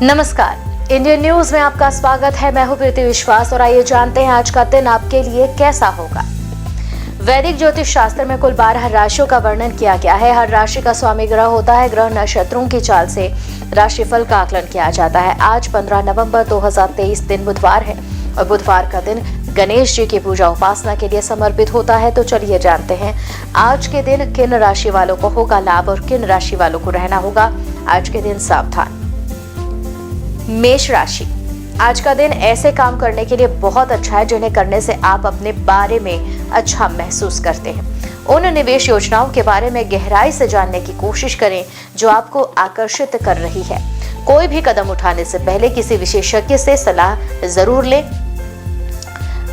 नमस्कार, Indian news में आपका स्वागत है। मैं हूं प्रीति विश्वास और आइए जानते हैं आज का दिन आपके लिए कैसा होगा। वैदिक ज्योतिष शास्त्र में कुल 12 राशियों का वर्णन किया गया है। हर राशि का स्वामी ग्रह होता है। ग्रह नक्षत्रों की चाल से राशिफल का आकलन किया जाता है। आज 15 नवंबर 2023 दिन बुधवार है और बुधवार का दिन गणेश जी की पूजा उपासना के लिए समर्पित होता है। तो चलिए जानते हैं आज के दिन किन राशि वालों को होगा लाभ और किन राशि वालों को रहना होगा आज के दिन सावधान। मेष राशि, आज का दिन ऐसे काम करने के लिए बहुत अच्छा है जिन्हें करने से आप अपने बारे में अच्छा महसूस करते हैं। उन निवेश योजनाओं के बारे में गहराई से जानने की कोशिश करें जो आपको आकर्षित कर रही है। कोई भी कदम उठाने से पहले किसी विशेषज्ञ से सलाह जरूर लें।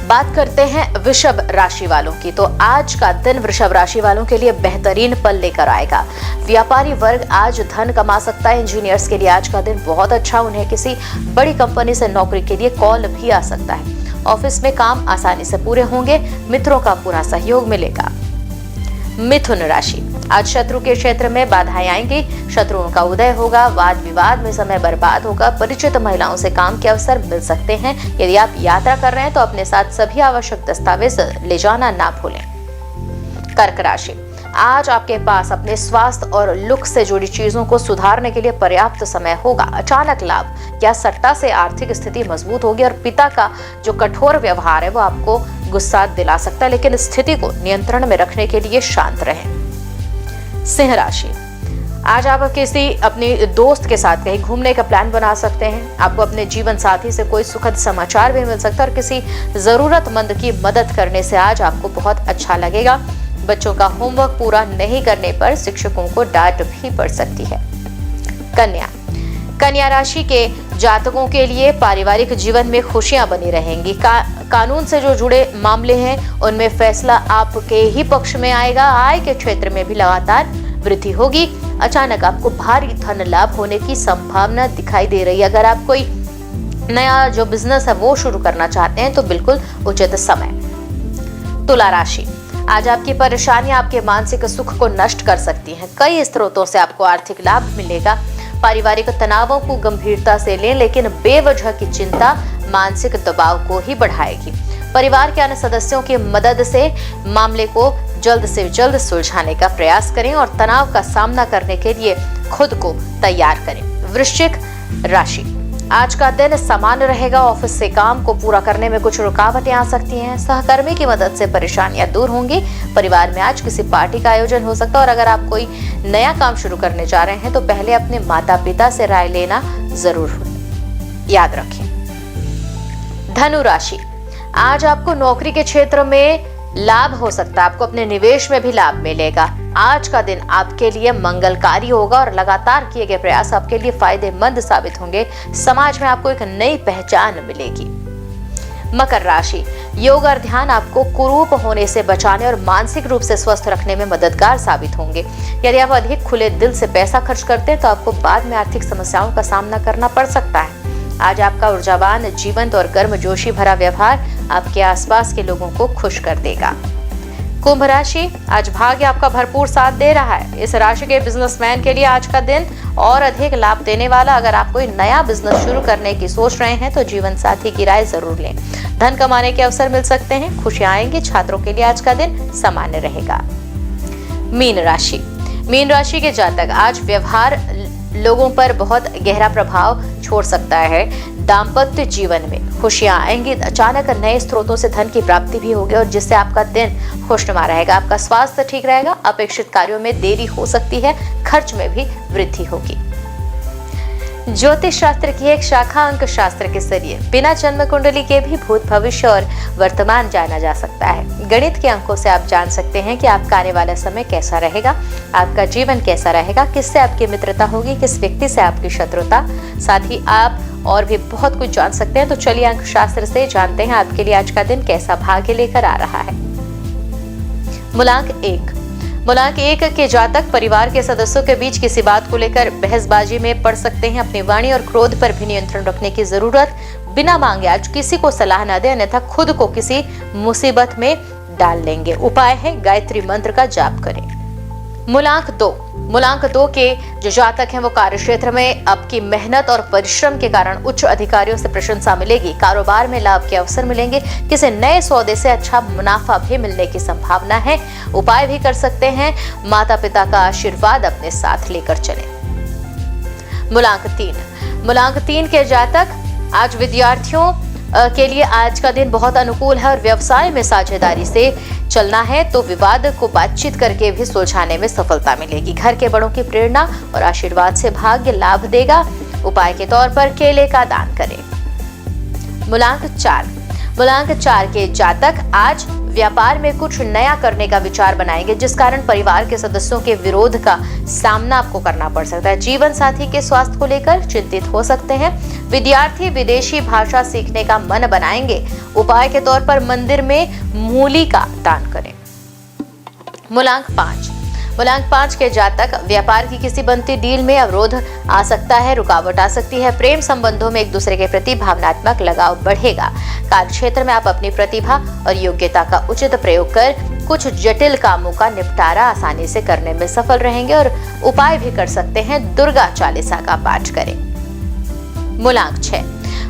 बात करते हैं वृषभ राशि वालों की, तो आज का दिन वृषभ राशि वालों के लिए बेहतरीन पल लेकर आएगा। व्यापारी वर्ग आज धन कमा सकता है। इंजीनियर्स के लिए आज का दिन बहुत अच्छा, उन्हें किसी बड़ी कंपनी से नौकरी के लिए कॉल भी आ सकता है। ऑफिस में काम आसानी से पूरे होंगे। मित्रों का पूरा सहयोग मिलेगा। मिथुन राशि, आज शत्रु के क्षेत्र में बाधाएं आएंगी। शत्रुओं का उदय होगा। वाद विवाद में समय बर्बाद होगा। परिचित महिलाओं से काम के अवसर मिल सकते हैं। यदि आप यात्रा कर रहे हैं तो अपने साथ सभी आवश्यक दस्तावेज ले जाना ना भूलें। कर्क राशि, आज आपके पास अपने स्वास्थ्य और लुक से जुड़ी चीजों को सुधारने के लिए पर्याप्त समय होगा। अचानक लाभ या सट्टा से आर्थिक स्थिति मजबूत होगी और पिता का जो कठोर व्यवहार है वो आपको गुस्सा दिला सकता है, लेकिन स्थिति को नियंत्रण में रखने के लिए शांत रहें। सिंह राशि, आज आप किसी अपनी दोस्त के साथ कहीं घूमने का प्लान बना सकते हैं। आपको अपने जीवन साथी से कोई सुखद समाचार भी मिल सकता है और किसी जरूरतमंद की मदद करने से आज आपको बहुत अच्छा लगेगा। बच्चों का होमवर्क पूरा नहीं करने पर शिक्षकों को डांट भी पड़ सकती है। कन्या राशि के जातकों के लिए पारिवारिक जीवन में खुशियां बनी रहेंगी। कानून से जो जुड़े मामले हैं उनमें फैसला आपके ही पक्ष में आएगा। आय के क्षेत्र में भी लगातार वृद्धि होगी। अचानक आपको भारी धन लाभ होने की संभावना दिखाई दे रही है। अगर आप कोई नया जो बिजनेस है वो शुरू करना चाहते हैं तो बिल्कुल उचित समय। तुला राशि, आज आपकी परेशानियां आपके मानसिक सुख को नष्ट कर सकती हैं। कई स्रोतों से आपको आर्थिक लाभ मिलेगा। पारिवारिक तनावों को गंभीरता से लें, लेकिन बेवजह की चिंता मानसिक दबाव को ही बढ़ाएगी। परिवार के अन्य सदस्यों की मदद से मामले को जल्द से जल्द सुलझाने का प्रयास करें और तनाव का सामना करने के लिए खुद को तैयार करें। वृश्चिक राशि, आज का दिन सामान्य रहेगा। ऑफिस से काम को पूरा करने में कुछ रुकावटें आ सकती हैं। सहकर्मी की मदद से परेशानियां दूर होंगी। परिवार में आज किसी पार्टी का आयोजन हो सकता है और अगर आप कोई नया काम शुरू करने जा रहे हैं तो पहले अपने माता पिता से राय लेना जरूर याद रखें। धनु राशि, आज आपको नौकरी के क्षेत्र में लाभ हो सकता है। आपको अपने निवेश में भी लाभ मिलेगा। आज का दिन आपके लिए मंगलकारी होगा और लगातार किए गए प्रयास आपके लिए फायदेमंद साबित होंगे। समाज में आपको एक नई पहचान मिलेगी। मकर राशि, योग और ध्यान आपको कुरूप होने से बचाने और मानसिक रूप से स्वस्थ रखने में मददगार साबित होंगे। यदि आप अधिक खुले दिल से पैसा खर्च करते हैं तो आपको बाद में आर्थिक समस्याओं का सामना करना पड़ सकता है। आज आपका ऊर्जावान, जीवंत और गर्मजोशी भरा व्यवहार आपके आसपास के लोगों को खुश कर देगा। कुंभ राशि, आज भाग्य आपका भरपूर साथ दे रहा है। इस राशि के बिजनेसमैन के लिए आज का दिन और अधिक लाभ देने वाला। अगर आप कोई नया बिजनेस शुरू करने की सोच रहे हैं तो जीवन साथी की राय जरूर लें। धन कमाने के अवसर मिल सकते हैं। खुशियां आएंगी। छात्रों के लिए आज का दिन सामान्य रहेगा। मीन राशि के जातक, आज व्यवहार लोगों पर बहुत गहरा प्रभाव छोड़ सकता है। दाम्पत्य जीवन में खुशियां आएंगी। अचानक नए स्रोतों से धन की प्राप्ति भी होगी और जिससे आपका दिन खुशनुमा रहेगा। आपका स्वास्थ्य ठीक रहेगा। अपेक्षित कार्यों में देरी हो सकती है। खर्च में भी वृद्धि होगी। ज्योतिष शास्त्र की एक शाखा अंक शास्त्र के जरिए बिना जन्म कुंडली के भी भूत, भविष्य और वर्तमान जाना जा सकता है। गणित के अंकों से आप जान सकते हैं कि आपका आने वाला समय कैसा रहेगा, आपका जीवन कैसा रहेगा, किससे आपकी मित्रता होगी, किस व्यक्ति से आपकी शत्रुता। साथ ही आप और भी बहुत कुछ जान सकते हैं। तो चलिए अंक शास्त्र से जानते हैं आपके लिए आज का दिन कैसा भाग्य लेकर आ रहा है। मूलांक 1 के जातक परिवार के सदस्यों के बीच किसी बात को लेकर बहसबाजी में पड़ सकते हैं। अपनी वाणी और क्रोध पर भी नियंत्रण रखने की जरूरत। बिना मांगे आज किसी को सलाह न दें, अन्यथा खुद को किसी मुसीबत में डाल लेंगे। उपाय है गायत्री मंत्र का जाप करें। मूलांक 2 के जो जातक हैं वो कार्य क्षेत्र में आपकी मेहनत और परिश्रम के कारण उच्च अधिकारियों से प्रशंसा मिलेगी। कारोबार में लाभ के अवसर मिलेंगे। किसी नए सौदे से अच्छा मुनाफा भी मिलने की संभावना है। उपाय भी कर सकते हैं, माता पिता का आशीर्वाद अपने साथ लेकर चलें। मूलांक 3 के जातक, आज विद्यार्थियों के लिए आज का दिन बहुत अनुकूल है और व्यवसाय में साझेदारी से चलना है तो विवाद को बातचीत करके भी सुलझाने में सफलता मिलेगी। घर के बड़ों की प्रेरणा और आशीर्वाद से भाग्य लाभ देगा। उपाय के तौर पर केले का दान करें। मूलांक 4 के जातक, आज व्यापार में कुछ नया करने का विचार बनाएंगे जिस कारण परिवार के सदस्यों के विरोध का सामना आपको करना पड़ सकता है। जीवन साथी के स्वास्थ्य को लेकर चिंतित हो सकते हैं। विद्यार्थी विदेशी भाषा सीखने का मन बनाएंगे। उपाय के तौर पर मंदिर में मूली का दान करें। मूलांक 5 के जातक, व्यापार की किसी बनती डील में अवरोध आ सकता है, रुकावट आ सकती है। प्रेम संबंधों में एक दूसरे के प्रति भावनात्मक लगाव बढ़ेगा। कार्य क्षेत्र में आप अपनी प्रतिभा और योग्यता का उचित प्रयोग कर कुछ जटिल कामों का निपटारा आसानी से करने में सफल रहेंगे और उपाय भी कर सकते हैं, दुर्गा चालीसा का पाठ करें।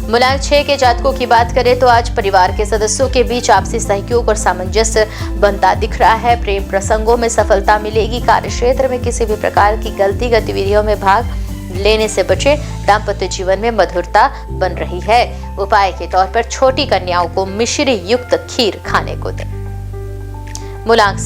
मूलांक 6 के जातकों की बात करें तो आज परिवार के सदस्यों के बीच आपसी सहयोग और सामंजस्य बनता दिख रहा है। प्रेम प्रसंगों में सफलता मिलेगी। कार्य क्षेत्र में किसी भी प्रकार की गलती गतिविधियों में भाग लेने से बचे। दाम्पत्य जीवन में मधुरता बन रही है। उपाय के तौर पर छोटी कन्याओं को मिश्री युक्त खीर खाने को दें। मूलांक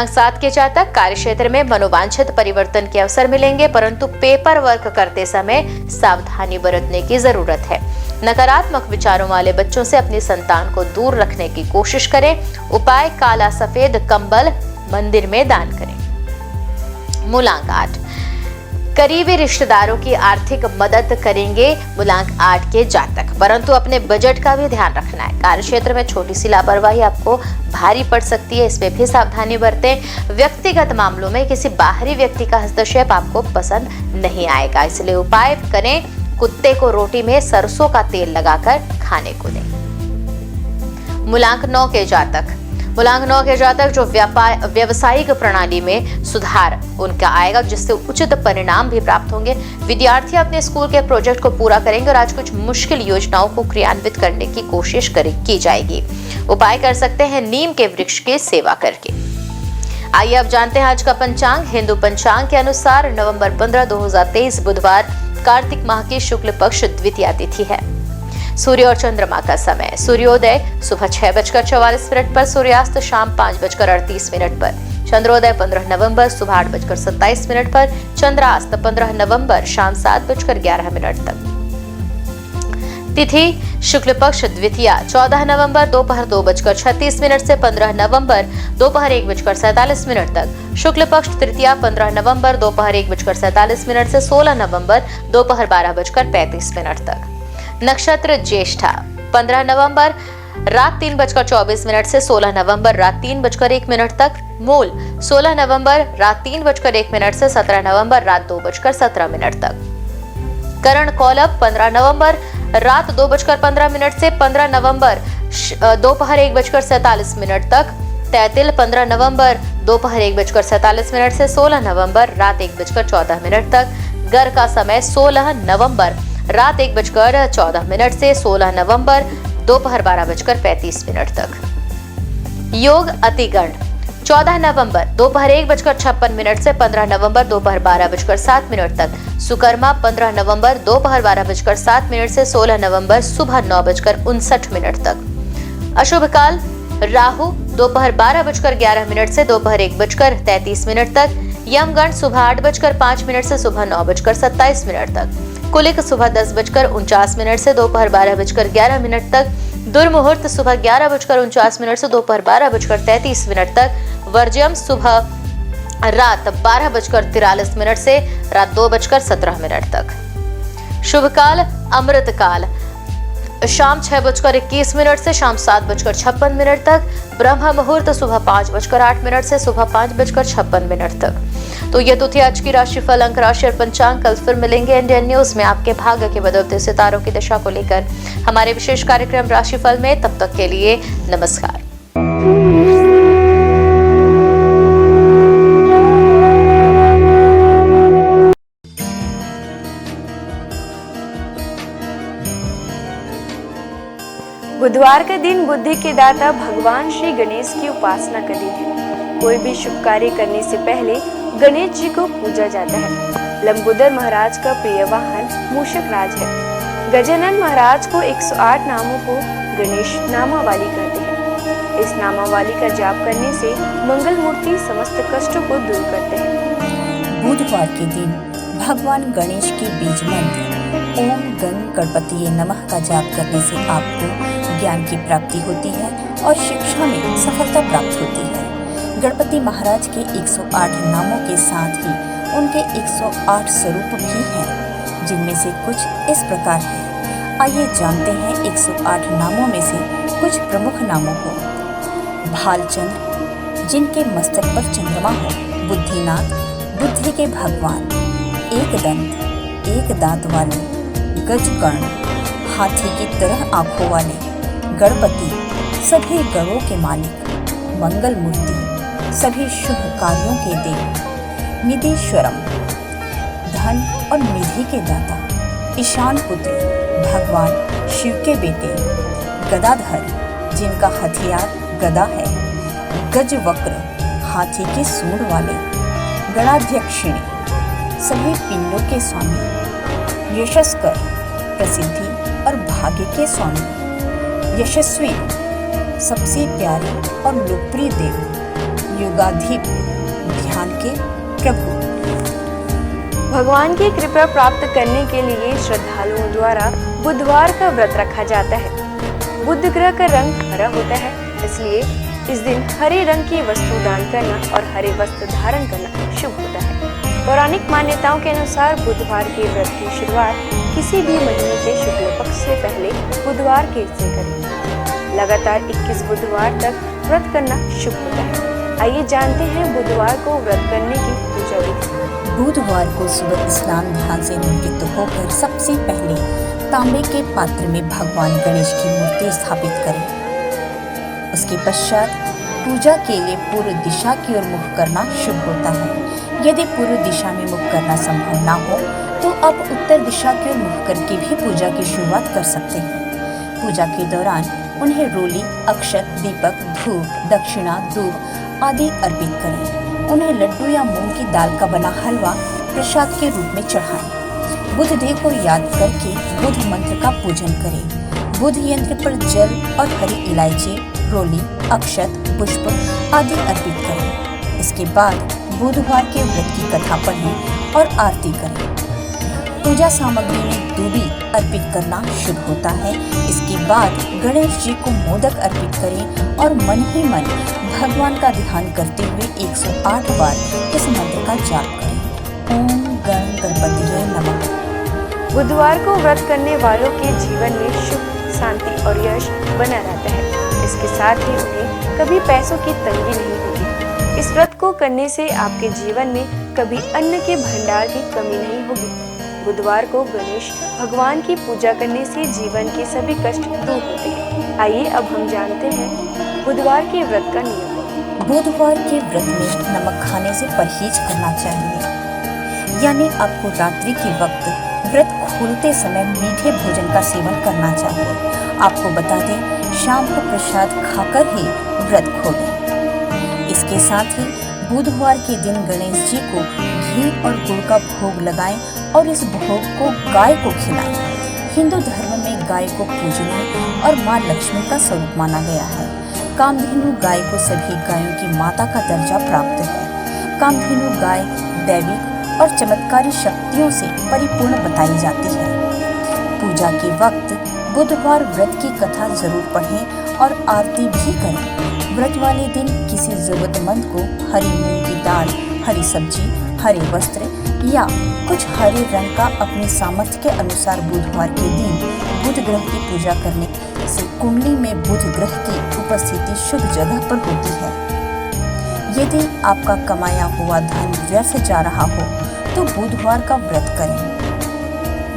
7 के जातक, कार्य क्षेत्र में मनोवांछित परिवर्तन के अवसर मिलेंगे परंतु पेपर वर्क करते समय सावधानी बरतने की जरूरत है। नकारात्मक विचारों वाले बच्चों से अपनी संतान को दूर रखने की कोशिश करें। उपाय, काला सफेद कंबल मंदिर में दान करें। मूलांक 8, करीबी रिश्तेदारों की आर्थिक मदद करेंगे मूलांक 8 के जातक, परंतु अपने बजट का भी ध्यान रखना है। कार्य क्षेत्र में छोटी सी लापरवाही आपको भारी पड़ सकती है, इसमें भी सावधानी बरतें। व्यक्तिगत मामलों में किसी बाहरी व्यक्ति का हस्तक्षेप आपको पसंद नहीं आएगा, इसलिए उपाय करें, कुत्ते को रोटी में सरसों का तेल लगाकर खाने को दें। मूलांक 9 के जातक जो व्यावसायिक प्रणाली में सुधार उनका आएगा जिससे उचित परिणाम भी प्राप्त होंगे। विद्यार्थी अपने स्कूल के प्रोजेक्ट को पूरा करेंगे और आज कुछ मुश्किल योजनाओं को क्रियान्वित करने की कोशिश की जाएगी। उपाय कर सकते हैं, नीम के वृक्ष की सेवा करके। आइए अब जानते हैं आज का पंचांग। हिंदू पंचांग के अनुसार नवंबर 15, 2023 बुधवार, कार्तिक माह की शुक्ल पक्ष द्वितीया तिथि है। सूर्य और चंद्रमा का समय, सूर्योदय सुबह 6:44 पर, सूर्यास्त शाम 5:38 पर, चंद्रोदय 15 नवंबर सुबह 8:27 पर, चंद्रास्त 15 नवंबर शाम 7:11 तक। तिथि शुक्ल पक्ष द्वितीया 14 नवंबर दोपहर 2:36 से 15 नवंबर दोपहर 1:47 तक। शुक्ल पक्ष तृतीया 15 नवंबर दोपहर 1:47 से 16 नवंबर दोपहर 12:35 तक। नक्षत्र ज्येष्ठा 15 नवंबर रात 3:24 से 16 नवंबर रात 3:01 तक। मूल 16 नवंबर रात 3:01 से 17 नवंबर रात 2:17 तक। करण कौलभ 15 नवंबर रात 2:15 से 15 नवंबर दोपहर 1:47 तक। तैतिल 15 नवंबर दोपहर 1:47 से 16 नवंबर रात 1:14 तक। गर का समय 16 नवंबर रात 1:14 से 16 नवंबर दोपहर 12:35 तक। योग अतिगण 14 नवंबर दोपहर 1:56 से 15 नवंबर दोपहर 12:07 तक। सुकर्मा 15 नवंबर दोपहर 12:07 से 16 नवंबर सुबह 9:59 तक। अशुभ काल राहु दोपहर 12:11 से दोपहर 1:33 तक। यमगण सुबह 8:05 से सुबह 9:27 तक। कुलिक सुबह 10:49 से दोपहर 12:11 तक। दुर्मुहूर्त सुबह 11:49 से दोपहर 12:33 तक। वर्ज्यम सुबह रात 12:43 से रात 2:17 तक। शुभ काल अमृत काल शाम 6:21 से शाम 7:56 तक। ब्रह्म मुहूर्त सुबह 5:08 से सुबह 5:56 तक। तो ये तो थी आज की राशिफल, अंक राशि और पंचांग। कल फिर मिलेंगे इंडियन न्यूज में आपके भाग्य के बदलते सितारों की दिशा को लेकर हमारे विशेष कार्यक्रम राशिफल में। तब तक के लिए नमस्कार। बुधवार का दिन बुद्धि के दाता भगवान श्री गणेश की उपासना का दिन है। कोई भी शुभ कार्य करने से पहले गणेश जी को पूजा जाता है। लंबोदर महाराज का प्रिय वाहन मूषक राज है। गजानन महाराज को 108 नामों को गणेश नामावली कहते हैं। इस नामावली का जाप करने से मंगल मूर्ति समस्त कष्टों को दूर करते हैं। बुधवार के दिन भगवान गणेश के बीज मंत्र ओम गण गणपति नमः का जाप करने से आपको ज्ञान की प्राप्ति होती है और शिक्षा में सफलता प्राप्त होती है। गणपति महाराज के 108 नामों के साथ ही उनके 108 स्वरूप भी हैं, जिनमें से कुछ इस प्रकार है। आइए जानते हैं 108 नामों में से कुछ प्रमुख नामों को। भालचंद्र, जिनके मस्तक पर चंद्रमा हो। बुद्धिनाथ, बुद्धि के भगवान। एक दंत, एक दांत वाले। गजकर्ण, हाथी की तरह आंखों वाले। गणपति, सभी गणों के मालिक। मंगल मूर्ति, सभी शुभ कार्यों के देव। निधीश्वरम, धन और निधि के दाता। ईशान पुत्र, भगवान शिव के बेटे। गदाधर, जिनका हथियार गदा है। गजवक्र, हाथी के सूंड वाले। गणाध्यक्षिणी, सभी पिंडों के स्वामी। यशस्कर, प्रसिद्धि और भाग्य के स्वामी। यशस्वी, सबसे प्यारे और लोकप्रिय देव। युगाधिप, ध्यान के प्रभु। भगवान की कृपा प्राप्त करने के लिए श्रद्धालुओं द्वारा बुधवार का व्रत रखा जाता है। बुध ग्रह का रंग हरा होता है, इसलिए इस दिन हरे रंग की वस्तु दान करना और हरे वस्त्र धारण करना शुभ होता है। पौराणिक मान्यताओं के अनुसार बुधवार के व्रत की शुरुआत किसी भी महीने के शुक्ल पक्ष से पहले बुधवार के से करें। लगातार 21 बुधवार तक व्रत करना शुभ होता है। आइए जानते हैं बुधवार को व्रत करने की पूजा विधि। बुधवार को सुबह स्नान ध्यान से निवृत्त होकर सबसे पहले तांबे के पात्र में भगवान गणेश की मूर्ति स्थापित करें। उसके पश्चात पूजा के लिए पूर्व दिशा की ओर मुख करना शुभ होता है। यदि पूर्व दिशा में मुख करना संभव ना हो तो आप उत्तर दिशा की ओर मुख करके भी पूजा की शुरुआत कर सकते हैं। पूजा के दौरान उन्हें रोली, अक्षत, दीपक, धूप, दक्षिणा, दूध आदि अर्पित करें। उन्हें लड्डू या मूंग की दाल का बना हलवा प्रसाद के रूप में चढ़ाएं। बुध देव को याद करके बुध मंत्र का पूजन करें। बुध यंत्र पर जल और हरी इलायची, रोली, अक्षत, पुष्प आदि अर्पित करें। इसके बाद बुधवार के व्रत की कथा पढ़ें और आरती करें। पूजा सामग्री में दूबी अर्पित करना शुभ होता है। इसके बाद गणेश जी को मोदक अर्पित करें और मन ही मन भगवान का ध्यान करते हुए 108 बार इस मंत्र का जाप करें। ओम गण गणपतिये नमः। बुधवार को व्रत करने वालों के जीवन में सुख, शांति और यश बना रहता है। इसके साथ ही उन्हें कभी पैसों की तंगी नहीं होगी। इस व्रत को करने से आपके जीवन में कभी अन्न के भंडार की कमी नहीं होगी। बुधवार को गणेश भगवान की पूजा करने से जीवन के सभी कष्ट दूर होते हैं। आइए अब हम जानते हैं बुधवार के व्रत का नियम। बुधवार के व्रत में नमक खाने से परहेज करना चाहिए, यानी आपको रात्रि के वक्त व्रत खोलते समय मीठे भोजन का सेवन करना चाहिए। आपको बता दें, शाम को प्रसाद खाकर ही व्रत खोलें। इसके साथ ही बुधवार के दिन गणेश जी को घी और गुड़ का भोग लगाएं और इस भोग को गाय को खिलाएं। हिंदू धर्म में गाय को पूजनीय और मां लक्ष्मी का स्वरूप माना गया है। कामधेनु गाय को सभी गायों की माता का दर्जा प्राप्त है। कामधेनु गाय दैविक और चमत्कारी शक्तियों से परिपूर्ण बताई जाती है। पूजा के वक्त बुधवार व्रत की कथा जरूर पढ़ें और आरती भी करें। व्रत वाले दिन किसी जरूरतमंद को हरी मूंग की दाल, हरी सब्जी, हरे वस्त्र या कुछ हरे रंग का अपने सामर्थ्य के अनुसार बुधवार के दिन बुध ग्रह की पूजा करने से कुंडली में बुध ग्रह की उपस्थिति शुभ जगह पर होती है। यदि आपका कमाया हुआ धन व्यर्थ जा रहा हो तो बुधवार का व्रत करें।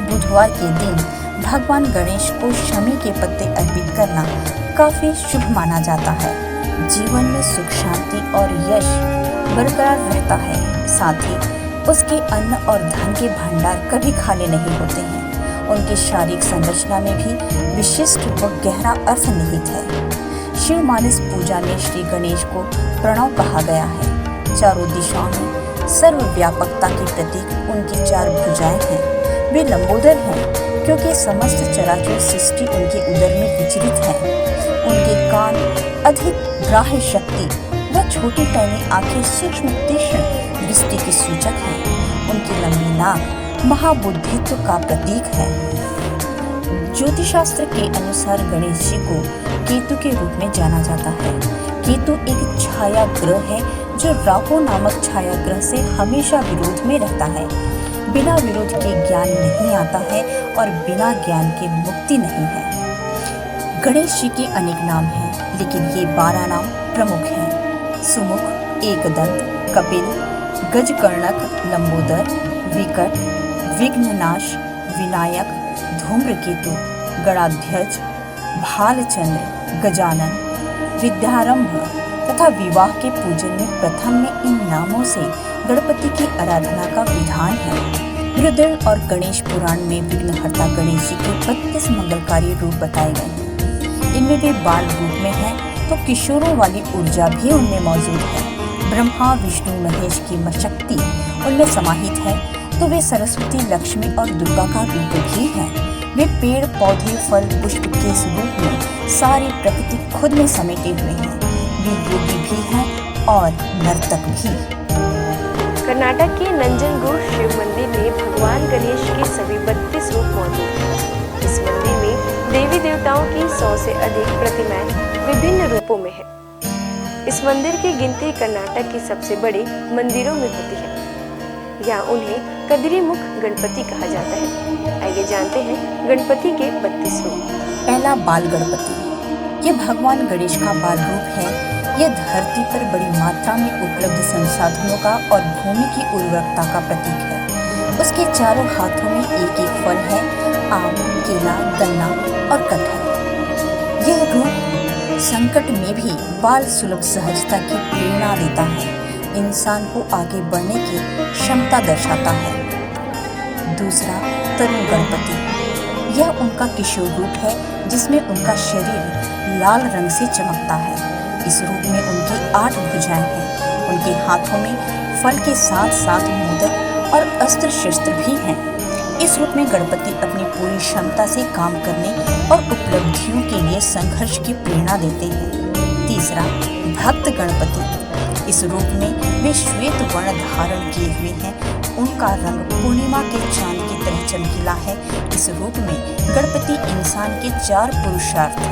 बुधवार के दिन भगवान गणेश को शमी के पत्ते अर्पित करना काफी शुभ माना जाता है। जीवन में सुख, शांति और यश बरकरार रहता है। साथ ही उसके अन्न और धन के भंडार कभी खाली नहीं होते हैं। उनकी शारीरिक संरचना में भी विशिष्ट व गहरा अर्थ निहित है। शिव मानस पूजा में श्री गणेश को प्रणव कहा गया है। चारों दिशाओं में सर्वव्यापकता के प्रतीक उनकी चार भुजाएं हैं। वे लंबोदर हैं क्योंकि समस्त चराचर सृष्टि उनके उदर में विचरित है। उनके कान अधिक ग्राह्य शक्ति व छोटी पैनी आंखें सूक्ष्म तीक्ष्ण दृष्टि के सूचक हैं। उनकी लंबी नाक महाबुद्धित्व का प्रतीक है। ज्योतिषशास्त्र के अनुसार गणेश जी को केतु के रूप में जाना जाता है। केतु एक छाया ग्रह है जो राहु नामक छाया ग्रह से हमेशा विरोध में रहता है। बिना विरोध के ज्ञान नहीं आता है और बिना ज्ञान के मुक्ति नहीं है। गणेश जी के अनेक नाम हैं, लेकिन ये 12 नाम प्रमुख हैं। सुमुख, एकदंत, कपिल, गजकर्णक, लंबोदर, विकट, विघ्ननाश, विनायक, धूम्रकेतु, गणाध्यक्ष, भालचंद्र, गजानन, विद्यारंभ तथा विवाह के पूजन में प्रथम में इन नामों से गणपति की आराधना का विधान है। रुद्र और गणेश पुराण में विघ्नहर्ता गणेश जी के 32 मंगलकारी रूप बताए गए हैं। इनमें वे बाल रूप में हैं तो किशोरों वाली ऊर्जा भी उनमें मौजूद है। ब्रह्मा, विष्णु, महेश की शक्ति उनमें समाहित है तो वे सरस्वती, लक्ष्मी और दुर्गा का रूप भी हैं। वे पेड़, पौधे, फल, पुष्प के स्वरूप में सारी प्रकृति खुद में समेटे हुए हैं। वे योगी भी हैं और नर्तक भी। कर्नाटक के नंजनगुड शिव मंदिर में भगवान गणेश के सभी 32 रूप मौजूद हैं। इस मंदिर में देवी देवताओं की 100 से अधिक प्रतिमाएं विभिन्न रूपों में है। इस मंदिर की गिनती कर्नाटक के सबसे बड़े मंदिरों में होती है। यहाँ उन्हें कदिरीमुख गणपति कहा जाता है। आइए जानते हैं गणपति के 32 रूप। पहला, बाल गणपति। यह भगवान गणेश का बाल रूप है। यह धरती पर बड़ी मात्रा में उपलब्ध संसाधनों का और भूमि की उर्वरकता का प्रतीक है। उसके चारों हाथों में एक एक फल है, आम, केला, गन्ना और कटहल। यह रूप संकट में भी बाल सुलभ सहजता की प्रेरणा देता है, इंसान को आगे बढ़ने की क्षमता दर्शाता है। दूसरा, तरुण गणपति। यह उनका किशोर रूप है जिसमें उनका शरीर लाल रंग से चमकता है। इस रूप में उनकी 8 भुजाएं हैं। उनके हाथों में फल के साथ साथ मोदक और अस्त्र शस्त्र भी हैं। इस रूप में गणपति अपनी पूरी क्षमता से काम करने और उपलब्धियों के लिए संघर्ष की प्रेरणा देते हैं। तीसरा, भक्त गणपति। इस रूप में वे श्वेत वर्ण धारण किए हुए हैं। उनका रंग पूर्णिमा के चांद की तरह चमकीला है। इस रूप में गणपति इंसान के 4 पुरुषार्थ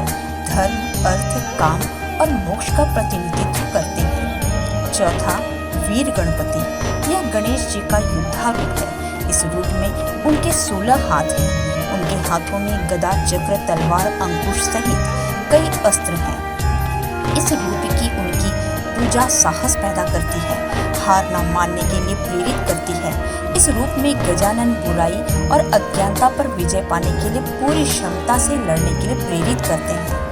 धर्म, अर्थ, काम और मोक्ष का प्रतिनिधित्व करते हैं। चौथा, वीर गणपति। यह गणेश जी का योद्धा रूप है। इस रूप में उनके 16 हाथ हैं। उनके हाथों में गदा, चक्र, तलवार, अंकुश सहित कई अस्त्र हैं। इस रूप की उनकी पूजा साहस पैदा करती है, हार न मानने के लिए प्रेरित करती है। इस रूप में गजानन बुराई और अज्ञानता पर विजय पाने के लिए पूरी क्षमता से लड़ने के लिए प्रेरित करते हैं।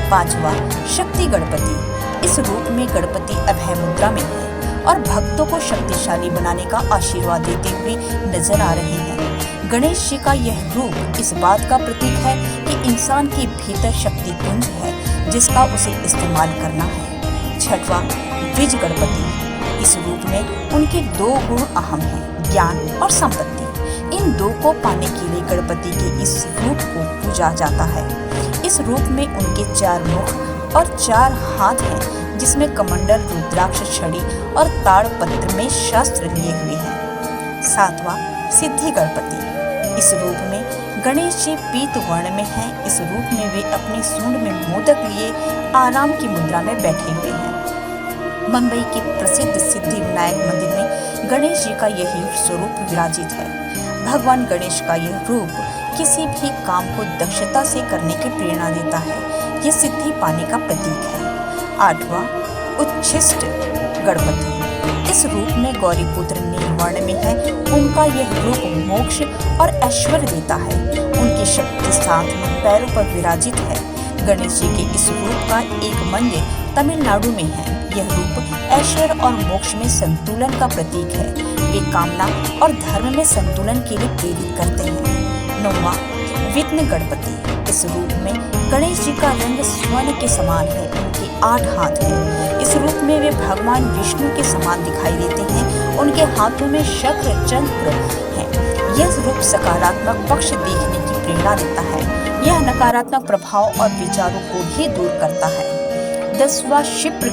पांचवा, शक्ति गणपति। इस रूप में गणपति अभय मुद्रा में है और भक्तों को शक्तिशाली बनाने का आशीर्वाद देते हुए नजर आ रहे हैं। गणेश जी का यह रूप इस बात का प्रतीक है कि इंसान के भीतर शक्ति कुंज है जिसका उसे इस्तेमाल करना है। छठवां, द्विज गणपति। इस रूप में उनके 2 गुण अहम हैं, ज्ञान और संपत्ति। इन 2 को पाने के लिए गणपति के इस रूप को पूजा जाता है। इस रूप में उनके 4 मुख और 4 हाथ हैं जिसमें कमंडल, रुद्राक्ष, छड़ी और ताड़पत्र में शस्त्र लिए हुए हैं। सातवां, सिद्धि गणपति। इस रूप में गणेश जी पीत वर्ण में हैं। इस रूप में वे अपनी सूंड में मोदक लिए आराम की मुद्रा में बैठे हुए हैं। मुंबई के प्रसिद्ध सिद्धि विनायक मंदिर में गणेश जी का यही स्वरूप विराजित है। भगवान गणेश का यह रूप किसी भी काम को दक्षता से करने की प्रेरणा देता है। यह सिद्धि पाने का प्रतीक है। 8वां, उच्छिष्ट गणपति। इस रूप में गौरी पुत्र नीलवर्ण में है। उनका यह रूप मोक्ष और ऐश्वर्य देता है। उनकी शक्ति 7 पैरों पर विराजित है। गणेश जी के इस रूप का एक मंदिर तमिलनाडु में है। यह रूप ऐश्वर्य और मोक्ष में संतुलन का प्रतीक है। वे कामना और धर्म में संतुलन के लिए प्रेरित करते हैं। 9वां, विघ्न गणपति। इस रूप में गणेश जी का रंग स्वर्ण के समान है, उनके 8 हाथ हैं। इस रूप में वे भगवान विष्णु के समान दिखाई देते हैं, उनके हाथों में शक्र चक्र है। यह रूप सकारात्मक पक्ष देखने की प्रेरणा देता है। यह नकारात्मक प्रभाव और विचारों को भी दूर करता है। 10वां क्षिप्र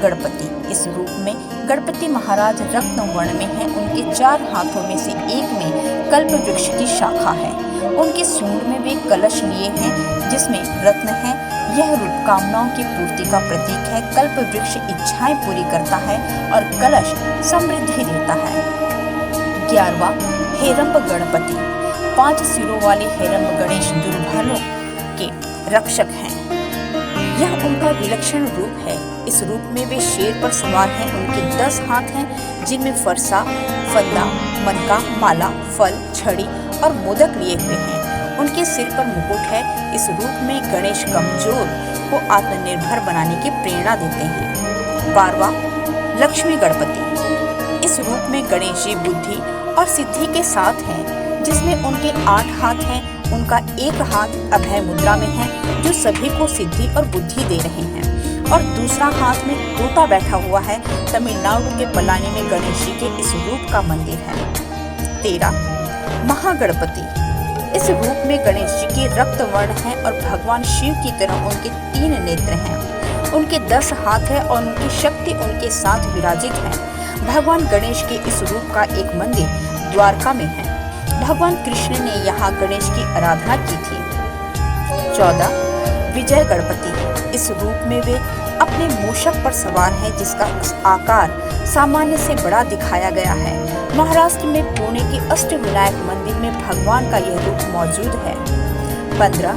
गणपति। इस रूप में गणपति महाराज रत्न वर्ण में हैं। उनके 4 हाथों में से एक में कल्प वृक्ष की शाखा है। उनके सूंड में वे कलश लिए हैं जिसमें रत्न है। यह रूप कामनाओं की पूर्ति का प्रतीक है। कल्प वृक्ष इच्छाएं पूरी करता है और कलश समृद्धि देता है। 11वां हेरंब गणपति। 5 सिरों वाले हेरंब गणेश दुर्भालों के रक्षक हैं। यह उनका विलक्षण रूप है। इस रूप में वे शेर पर सवार हैं। उनके 10 हाथ हैं जिनमें फरसा, फंदा, मनका, माला, फल, छड़ी और मोदक लिए हुए हैं। उनके सिर पर मुकुट है। इस रूप में गणेश कमजोर को आत्मनिर्भर बनाने की प्रेरणा देते हैं। 12वां लक्ष्मी गणपति। इस रूप में गणेश जी बुद्धि और सिद्धि के साथ हैं, जिसमें उनके 8 हाथ हैं। उनका एक हाथ अभय मुद्रा में है जो सभी को सिद्धि और बुद्धि दे रहे हैं और दूसरा हाथ में तोता बैठा हुआ है। तमिलनाडु के पलानी में गणेश जी के इस रूप का मंदिर है। 13 महागणपति। इस रूप में गणेश जी के रक्त वर्ण है और भगवान शिव की तरह उनके 3 नेत्र हैं। उनके 10 हाथ है और उनकी शक्ति उनके साथ विराजित है। भगवान गणेश के इस रूप का एक मंदिर द्वारका में है। भगवान कृष्ण ने यहाँ गणेश की आराधना की थी। 14 विजय गणपति। इस रूप में वे अपने मूषक पर सवार हैं जिसका आकार सामान्य से बड़ा दिखाया गया है। महाराष्ट्र में पुणे के अष्टविनायक मंदिर में भगवान का यह रूप मौजूद है। 15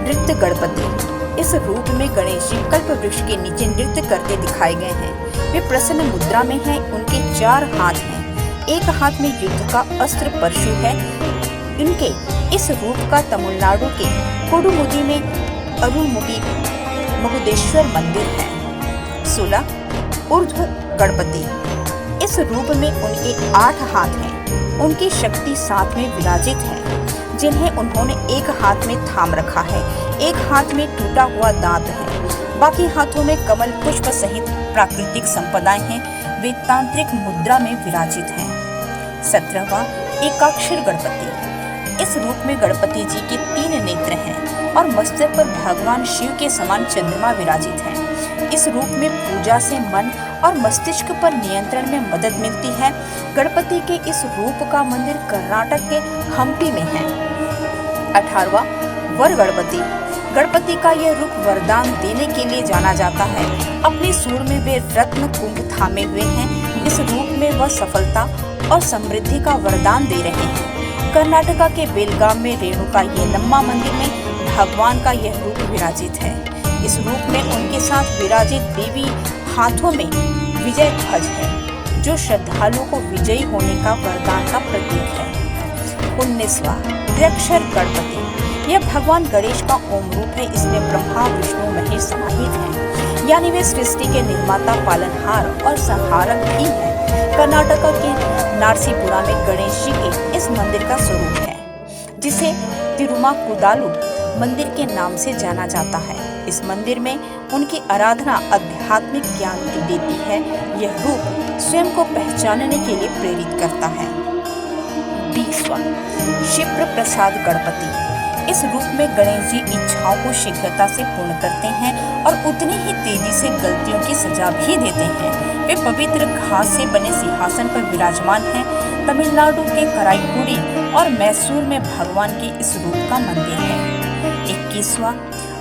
नृत्य गणपति। इस रूप में गणेश जी कल्प वृक्ष के नीचे नृत्य करते दिखाए गए हैं। वे प्रसन्न मुद्रा में हैं। उनके 4 हाथ हैं। एक हाथ में युद्ध का अस्त्र परशु है। इनके इस रूप का तमिलनाडु के कोडुमुदी में अरुमुगी महुदेश्वर मंदिर है। 16 ऊर्ध्व गणपति। इस रूप में उनके 8 हाथ हैं। उनकी शक्ति साथ में विराजित है, जिन्हें उन्होंने एक हाथ में थाम रखा है। एक हाथ में टूटा हुआ दांत है। बाकी हाथों में कमल पुष्प सहित प्राकृतिक संपदाएं हैं। वे तांत्रिक मुद्रा में विराजित हैं। 17वां एकाक्षर गणपति। इस रूप में गणपति जी के 3 नेत्र हैं और मस्तक पर भगवान शिव के समान चंद्रमा विराजित है। इस रूप में पूजा से मन और मस्तिष्क पर नियंत्रण में मदद मिलती है। गणपति के इस रूप का मंदिर कर्नाटक के हम्पी में है। 18वां वर गणपति। गणपति का यह रूप वरदान देने के लिए जाना जाता है। अपने सूंड में वे रत्न कुंभ थामे हुए हैं। इस रूप में वह सफलता और समृद्धि का वरदान दे रहे हैं। कर्नाटका के बेलगाम में रेणुका येलम्मा मंदिर में भगवान का यह रूप विराजित है। इस रूप में उनके साथ विराजित देवी हाथों में विजय ध्वज है, जो श्रद्धालुओं को विजयी होने का वरदान का प्रतीक है। 19वां त्र्यक्षर गणपति। यह भगवान गणेश का ओम रूप है। इसमें ब्रह्मा विष्णु महेश समाहित हैं, यानी वे सृष्टि के निर्माता, पालनहार और संहारक भी हैं। कर्नाटक के नारसीपुरा में गणेश जी के इस मंदिर का स्वरूप है, जिसे तिरुमाकुदालु मंदिर के नाम से जाना जाता है। इस मंदिर में उनकी आराधना आध्यात्मिक ज्ञान देती है। यह रूप स्वयं को पहचानने के लिए प्रेरित करता है। 20वां क्षिप्र प्रसाद गणपति। इस रूप में गणेश जी इच्छाओं को शीघ्रता से पूर्ण करते हैं और उतनी ही तेजी से गलतियों की सजा भी देते हैं। वे पवित्र घास से बने सिंहासन पर विराजमान हैं। तमिलनाडु के कराईकुडी और मैसूर में भगवान के इस रूप का मंदिर है। 21वां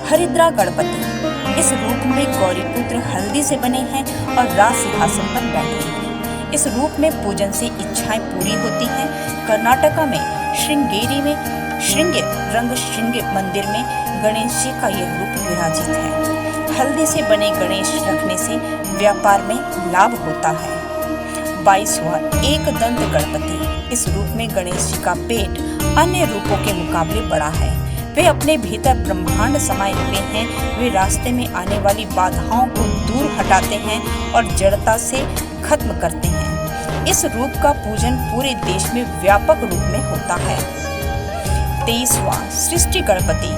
हरिद्रा गणपति। इस रूप में गौरीपुत्र हल्दी से बने हैं और राज सिंहासन पर बैठे हैं। इस रूप में पूजन से इच्छाएं पूरी होती हैं। कर्नाटका में श्रृंगेरी में श्रृंग रंग श्रृंग मंदिर में गणेश जी का यह रूप विराजित है। हल्दी से बने गणेश रखने से व्यापार में लाभ होता है। 22वां एक दंत गणपति। इस रूप में गणेश जी का पेट अन्य रूपों के मुकाबले बड़ा है। वे अपने भीतर ब्रह्मांड समाये हुए हैं। वे रास्ते में आने वाली बाधाओं को दूर हटाते हैं और जड़ता से खत्म करते हैं। इस रूप का पूजन पूरे देश में व्यापक रूप में होता है। 23वां सृष्टि गणपति।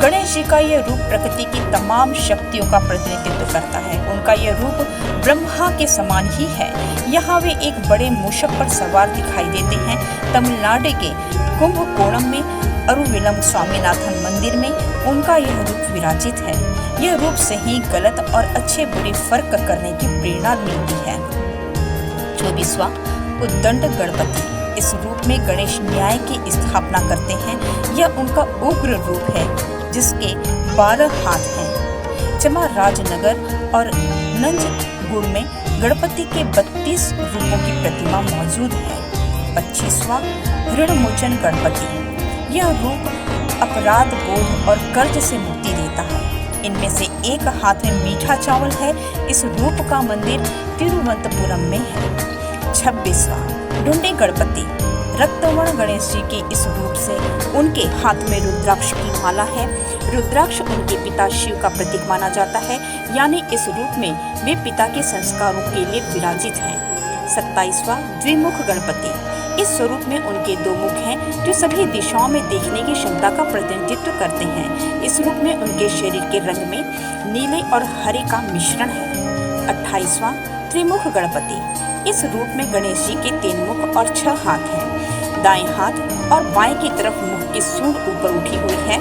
गणेश जी का यह रूप प्रकृति की तमाम शक्तियों का प्रतिनिधित्व करता है। उनका यह रूप ब्रह्मा के समान ही है। यहाँ वे एक बड़े मूषक पर सवार दिखाई देते हैं। तमिलनाडु के कुंभकोणम में अरुविलम स्वामीनाथन मंदिर में उनका यह रूप विराजित है। यह रूप से ही गलत और अच्छे बुरे फर्क करने की प्रेरणा मिलती है। 24वां उद्दंड गणपति। इस रूप में गणेश न्याय की स्थापना करते हैं। यह उनका उग्र रूप है जिसके 12 हाथ हैं। चामराजनगर और नंजगुड़ में गणपति के 32 रूपों की प्रतिमा मौजूद है। 25वां ऋणमोचन गणपति। यह रूप अपराध बोध और कर्ज से मुक्ति देता है। इनमें से एक हाथ में मीठा चावल है। इस रूप का मंदिर तिरुवनंतपुरम में है। 26वां ढूंढे गणपति। रक्तवर्ण गणेश जी के इस रूप से उनके हाथ में रुद्राक्ष की माला है। रुद्राक्ष उनके पिता शिव का प्रतीक माना जाता है, यानी इस रूप में वे पिता के संस्कारों के लिए विराजित हैं। 27वां द्विमुख गणपति। इस स्वरूप में उनके 2 मुख हैं जो सभी दिशाओं में देखने की क्षमता का प्रतिनिधित्व करते हैं। इस रूप में उनके शरीर के रंग में नीले और हरे का मिश्रण है। 28वां त्रिमुख गणपति। इस रूप में गणेश जी के 3 मुख और 6 हाथ हैं। दाएं हाथ और बाएं की तरफ मुख की सूंड ऊपर उठी हुई है।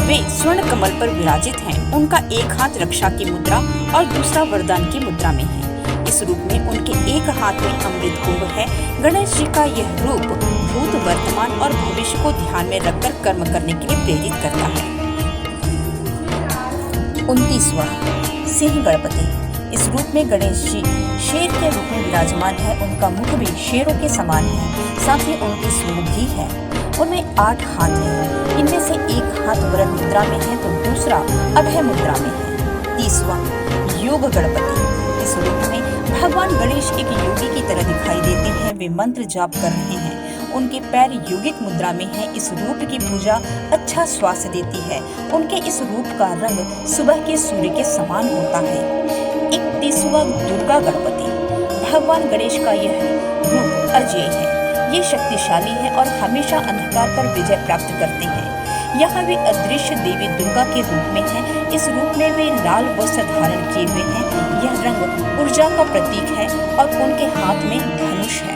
वे स्वर्ण कमल पर विराजित हैं। उनका एक हाथ रक्षा की मुद्रा और दूसरा वरदान की मुद्रा में है। इस रूप में उनके एक हाथ में अमृत कुंभ है। गणेश जी का यह रूप भूत, वर्तमान और भविष्य को ध्यान में रखकर कर्म करने के लिए प्रेरित करता है। 29वां सिंह गणपति। इस रूप में गणेश जी शेर के रूप में विराजमान है। उनका मुख भी शेरों के समान है, साथ ही उनकी सूंड भी है। उनमें 8 हाथ हैं। इनमें से एक हाथ वरद मुद्रा में है तो दूसरा अभय मुद्रा में है। 30वां योग गणपति। इस रूप में भगवान गणेश एक योगी की तरह दिखाई देते हैं। वे मंत्र जाप कर रहे हैं। उनके पैर योगिक मुद्रा में हैं। इस रूप की पूजा अच्छा स्वास्थ्य देती है। उनके इस रूप का रंग सुबह के सूर्य के समान होता है। 31वां दुर्गा गणपति। भगवान गणेश का यह रूप अजेय है। ये शक्तिशाली है और हमेशा अंधकार पर विजय प्राप्त करते हैं। यहाँ वे अदृश्य देवी दुर्गा के रूप में हैं। इस रूप में वे लाल वस्त्र धारण किए हुए हैं। यह रंग ऊर्जा का प्रतीक है और उनके हाथ में धनुष है।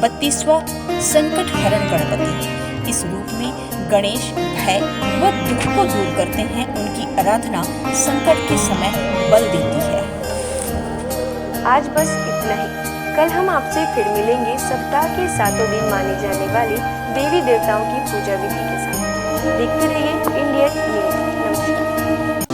32वां संकट हरण गणपति। इस रूप में गणेश भय व दुख को दूर करते हैं। उनकी आराधना संकट के समय बल देती है। आज बस इतना ही। कल हम आपसे फिर मिलेंगे सप्ताह के 7 दिन माने जाने वाले देवी देवताओं की पूजा विधि के साथ। देखते रहिए इंडियन न्यूज। नमस्कार।